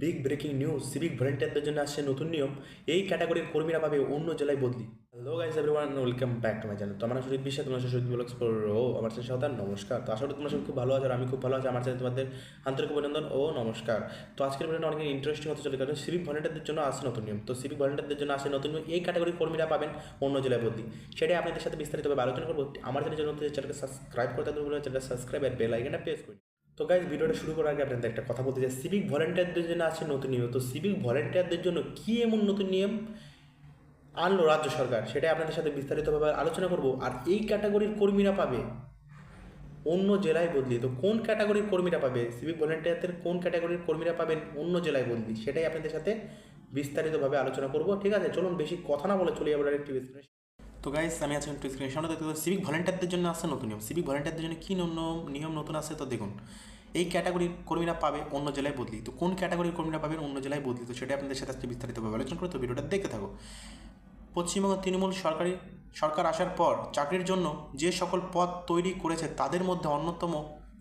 Big breaking news, civic ভলেন্টিয়ারদের জন্য আসছে নতুন নিয়ম। এই ক্যাটাগরির কর্মীরা পাবে অন্য জেলায় বদলি। Hello guys everyone, welcome back to my channel. তো আমার সুজিত বিশ্বাস, তোমার সুজিত ব্লগস ও আমার চ্যানেল সাথে নমস্কার। তো আশা করি তোমরা সব খুব ভালো আছো আর আমি খুব ভালো আছি। আমার চ্যানেল তোমাদের আন্তরিক অভিনন্দন ও নমস্কার। তো আজকের ভিডিওটা অনেক ইন্টারেস্টিং হতে চলে, কারণ সিভিক ভলেন্টিয়ারদের জন্য আসছে নতুন নিয়ম। তো সিভিক ভলেন্টিয়ারদের জন্য আসছে নতুন নিয়ম, এই ক্যাটাগরির কর্মীরা পাবেন অন্য জেলায় বদলি। সেটাই আপনাদের সাথে বিস্তারিতভাবে আলোচনা করবো। আমার চ্যানেলকে সাবস্ক্রাইব করতে হবে, চ্যানেলটা সাবস্ক্রাইব আর বেল আইকনটা প্রেস করুন। তো গাইজ, ভিডিওটা শুরু করার আগে আপনাদের একটা কথা বলতে চাই, সিভিক ভলেন্টিয়ারদের জন্য আছে নতুন নিয়ম। তো সিভিক ভলেন্টিয়ারদের জন্য কী এমন নতুন নিয়ম আনলো রাজ্য সরকার, সেটাই আপনাদের সাথে বিস্তারিতভাবে আলোচনা করব। আর এই ক্যাটাগরির কর্মীরা পাবে অন্য জেলায় বদলি। তো কোন ক্যাটাগরির কর্মীরা পাবে, সিভিক ভলেন্টিয়ারদের কোন ক্যাটাগরির কর্মীরা পাবেন অন্য জেলায় বদলি, সেটাই আপনাদের সাথে বিস্তারিতভাবে আলোচনা করব। ঠিক আছে, চলুন বেশি কথা না বলে চলে যাবো ডাইরেক্ট স্ক্রিনে। তো গাইস, আমি আছি একটু স্ক্রিনের সামনে দেখতে পাচ্ছি সিভিক ভলেন্টিয়ারদের জন্য আসছে নতুন নিয়ম। সিভিক ভলেন্টিয়ারদের জন্য কী নিয়ম নতুন আসছে, তো দেখুন। এই ক্যাটাগরির কর্মীরা পাবে অন্য জেলায় বদলি। তো কোন ক্যাটাগরির কর্মীরা পাবেন অন্য জেলায় বদলি, তো সেটা আপনাদের সাথে আজকে বিস্তারিতভাবে আলোচনা করে, তো ভিডিওটা দেখতে থাকো। পশ্চিমবঙ্গ তৃণমূল সরকার আসার পর চাকরির জন্য যে সকল পদ তৈরি করেছে তাদের মধ্যে অন্যতম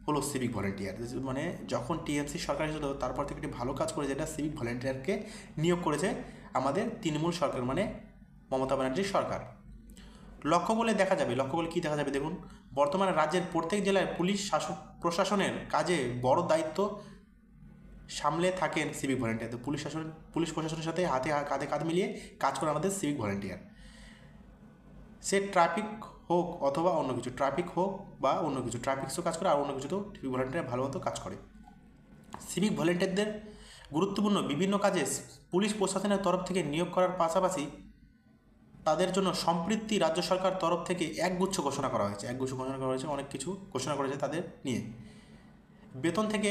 হলো সিভিক ভলেন্টিয়ার। মানে যখন টিএমসি সরকার এসেছিল তারপর থেকে একটি ভালো কাজ করে, যেটা সিভিক ভলেন্টিয়ারকে নিয়োগ করেছে আমাদের তৃণমূল সরকার, মানে মমতা ব্যানার্জির সরকার। লক্ষ্য বলে কী দেখা যাবে দেখুন। বর্তমানে রাজ্যের প্রত্যেক জেলায় পুলিশ প্রশাসনের কাজে বড় দায়িত্ব সামলে থাকেন সিভিক ভলেন্টিয়ার। তো পুলিশ প্রশাসনের সাথে কাঁধে কাঁধ মিলিয়ে কাজ করে আমাদের সিভিক ভলেন্টিয়ার। সে ট্রাফিক হোক অথবা অন্য কিছু, ট্রাফিক্সও কাজ করে, আর অন্য কিছু তো সিভিক ভলেন্টিয়ার ভালো মতো কাজ করে। সিভিক ভলেন্টিয়ারদের গুরুত্বপূর্ণ বিভিন্ন কাজে পুলিশ প্রশাসনের তরফ থেকে নিয়োগ করার পাশাপাশি তাদের জন্য সম্প্রতি রাজ্য সরকার তরফ থেকে একগুচ্ছ ঘোষণা করা হয়েছে। অনেক কিছু ঘোষণা করেছে তাদের নিয়ে। বেতন থেকে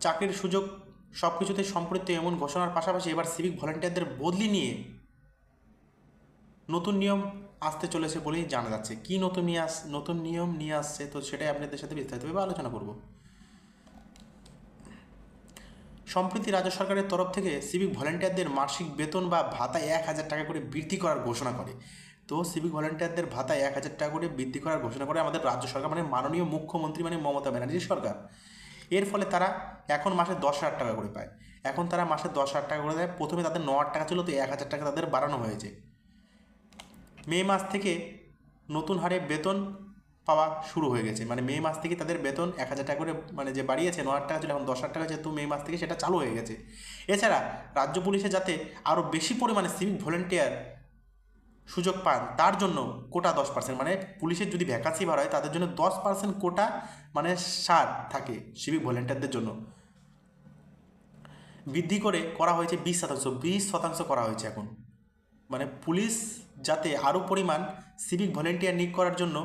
চাকরির সুযোগ সব কিছুতে সম্পৃক্ত এমন ঘোষণার পাশাপাশি এবার সিভিক ভলেন্টিয়ারদের বদলি নিয়ে নতুন নিয়ম আসতে চলেছে বলেই জানা যাচ্ছে। কী নতুন নিয়ম নিয়ে আসছে, তো সেটাই আপনাদের সাথে বিস্তারিতভাবে আলোচনা করব। সম্প্রতি রাজ্য সরকারের তরফ থেকে সিভিক ভলেন্টিয়ারদের মাসিক বেতন বা ভাতা 1,000 টাকা করে বৃদ্ধি করার ঘোষণা করে। তো সিভিক ভলেন্টিয়ারদের ভাতা 1,000 টাকা করে বৃদ্ধি করার ঘোষণা করে আমাদের রাজ্য সরকার, মানে মাননীয় মুখ্যমন্ত্রী, মানে মমতা ব্যানার্জির সরকার। এর ফলে তারা এখন মাসে 10,000 টাকা করে পায়। এখন তারা মাসে 10,000 টাকা করে দেয়। প্রথমে তাদের 9,000 টাকা ছিল, তো 1,000 টাকা তাদের বাড়ানো হয়েছে। মে মাস থেকে নতুন হারে বেতন পাওয়া শুরু হয়ে গেছে। মানে মে মাস থেকে তাদের বেতন 1,000 টাকা করে, মানে যে বাড়িয়েছে 9,000 টাকা ছিল এখন 10,000 টাকা, যেহেতু মে মাস থেকে সেটা চালু হয়ে গেছে। এছাড়া রাজ্য পুলিশে যাতে আরও বেশি পরিমাণে সিভিক ভলেন্টিয়ার সুযোগ পান তার জন্য কোটা 10%, মানে পুলিশের যদি ভ্যাকান্সি বার হয় তাদের জন্য 10% কোটা, মানে ছাড় থাকে সিভিক ভলেন্টিয়ারদের জন্য, বৃদ্ধি করে করা হয়েছে 20% করা হয়েছে এখন। মানে পুলিশ যাতে আরও পরিমাণ সিভিক ভলেন্টিয়ার নিয়োগ করার জন্য,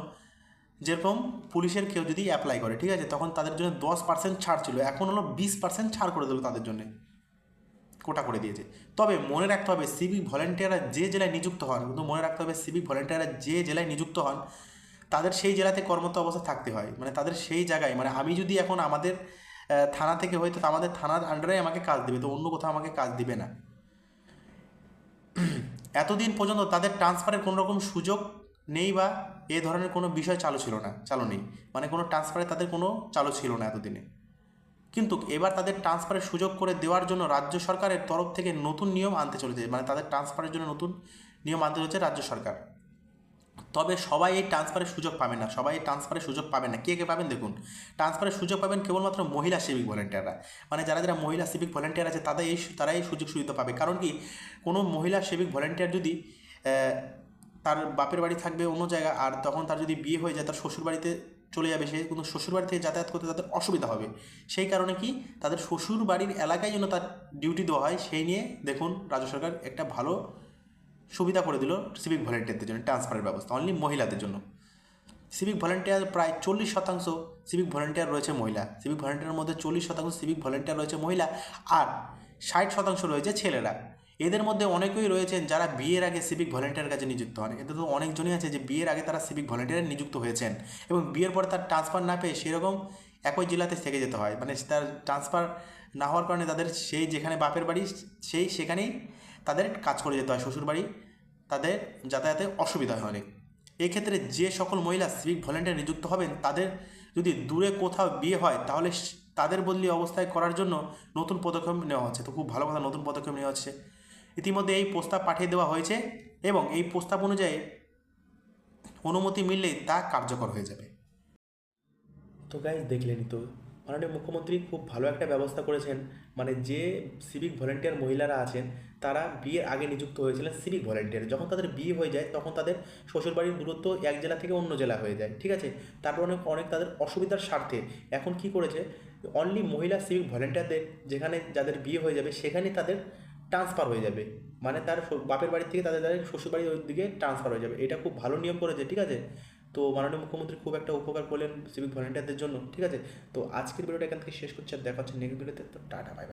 যেরকম পুলিশের কেউ যদি অ্যাপ্লাই করে, ঠিক আছে, তখন তাদের জন্য 10% ছাড় ছিল, এখন হলো 20% ছাড় করে দিল তাদের জন্য, কোটা করে দিয়েছে। তবে মনে রাখতে হবে সিভিক ভলেন্টিয়াররা যে জেলায় নিযুক্ত হন, কিন্তু মনে রাখতে হবে সিভিক ভলেন্টিয়াররা যে জেলায় নিযুক্ত হন তাদের সেই জেলাতে কর্মরত অবস্থা থাকতে হয়। মানে তাদের সেই জায়গায়, মানে আমি যদি এখন আমাদের থানা থেকে হয়তো আমাদের থানার আন্ডারে আমাকে কাজ দেবে, তো অন্য কোথাও আমাকে কাজ দিবে না। এতদিন পর্যন্ত তাদের ট্রান্সফারের কোনো রকম সুযোগ নেই বা এ ধরনের কোনো বিষয় চালু নেই, মানে কোনো ট্রান্সফারে তাদের কোনো চালু ছিল না এতদিনে। কিন্তু এবার তাদের ট্রান্সফারের সুযোগ করে দেওয়ার জন্য রাজ্য সরকারের তরফ থেকে নতুন নিয়ম আনতে চলেছে, মানে তাদের ট্রান্সফারের জন্য নতুন নিয়ম আনতে চলেছে রাজ্য সরকার। তবে সবাই এই ট্রান্সফারের সুযোগ পাবেন না। কে কে পাবেন দেখুন। ট্রান্সফারের সুযোগ পাবেন কেবলমাত্র মহিলা সিভিক ভলেন্টিয়াররা, মানে যারা যারা মহিলা সিভিক ভলেন্টিয়ার আছে তারাই এই সুযোগ সুবিধা পাবে। কারণ কি, কোনো মহিলা সিভিক ভলেন্টিয়ার যদি তার বাপের বাড়ি থাকবে অন্য জায়গা, আর তখন তার যদি বিয়ে হয়ে যায় তার শ্বশুরবাড়িতে চলে যাবে, সে কিন্তু শ্বশুরবাড়ি থেকে যাতায়াত করতে তাদের অসুবিধা হবে। সেই কারণে কি তাদের শ্বশুর বাড়ির এলাকায় যেন তার ডিউটি দেওয়া হয়, সেই নিয়ে দেখুন রাজ্য সরকার একটা ভালো সুবিধা করে দিল সিভিক ভলেন্টিয়ারদের জন্য, ট্রান্সফারের ব্যবস্থা অনলি মহিলাদের জন্য। সিভিক ভলেন্টিয়ার প্রায় 40% সিভিক ভলেন্টিয়ার রয়েছে মহিলা। সিভিক ভলেন্টিয়ারের মধ্যে 40% সিভিক ভলেন্টিয়ার রয়েছে মহিলা, আর 60% রয়েছে ছেলেরা। এদের মধ্যে অনেকেই রয়েছেন যারা বিয়ের আগে সিভিক ভলেন্টিয়ারের কাছে নিযুক্ত হন। এতে তো অনেকজনই আছে যে বিয়ের আগে তারা সিভিক ভলেন্টিয়ারে নিযুক্ত হয়েছেন এবং বিয়ের পরে তার ট্রান্সফার না পেয়ে সেরকম একই জেলাতে থেকে যেতে হয়। মানে তার ট্রান্সফার না হওয়ার কারণে তাদের সেই যেখানে বাপের বাড়ি সেখানেই তাদের কাজ করে যেতে হয়, শ্বশুরবাড়ি তাদের যাতায়াতে অসুবিধা হয় অনেক। এক্ষেত্রে যে সকল মহিলা সিভিক ভলেন্টিয়ার নিযুক্ত হবেন তাদের যদি দূরে কোথাও বিয়ে হয় তাহলে তাদের বদলি অবস্থায় করার জন্য নতুন পদক্ষেপ নেওয়া হচ্ছে। তো খুব ভালো কথা, নতুন পদক্ষেপ নেওয়া হচ্ছে। ইতিমধ্যে এই প্রস্তাব পাঠিয়ে দেওয়া হয়েছে এবং এই প্রস্তাব অনুযায়ী অনুমতি মিললেই তা কার্যকর হয়ে যাবে। তো গাইজ দেখলেনই তো, মাননীয় মুখ্যমন্ত্রী খুব ভালো একটা ব্যবস্থা করেছেন। মানে যে সিভিক ভলেন্টিয়ার মহিলারা আছেন, তারা বিয়ের আগে নিযুক্ত হয়েছিলেন সিভিক ভলেন্টিয়ার, যখন তাদের বিয়ে হয়ে যায় তখন তাদের শ্বশুরবাড়ির দূরত্ব এক জেলা থেকে অন্য জেলা হয়ে যায়, ঠিক আছে। তারপর অনেক অনেক তাদের অসুবিধার স্বার্থে এখন কি করেছে, অনলি মহিলা সিভিক ভলেন্টিয়ারদের যেখানে যাদের বিয়ে হয়ে যাবে সেখানেই তাদের ট্রান্সফার হয়ে যাবে। মানে তার বাপের বাড়ি থেকে তাদের তাদের শ্বশুরবাড়ির ওই দিকে ট্রান্সফার হয়ে যাবে। এটা খুব ভালো নিয়ম করেছে, ঠিক আছে। তো মাননীয় মুখ্যমন্ত্রী খুব একটা উপকার করলেন সিভিক ভলেন্টিয়ারদের জন্য, ঠিক আছে। তো আজকের ভিডিওটা এখান থেকে শেষ করছি, আর দেখা হচ্ছে নেক্সট ভিডিওতে। তো টাটা, বাই।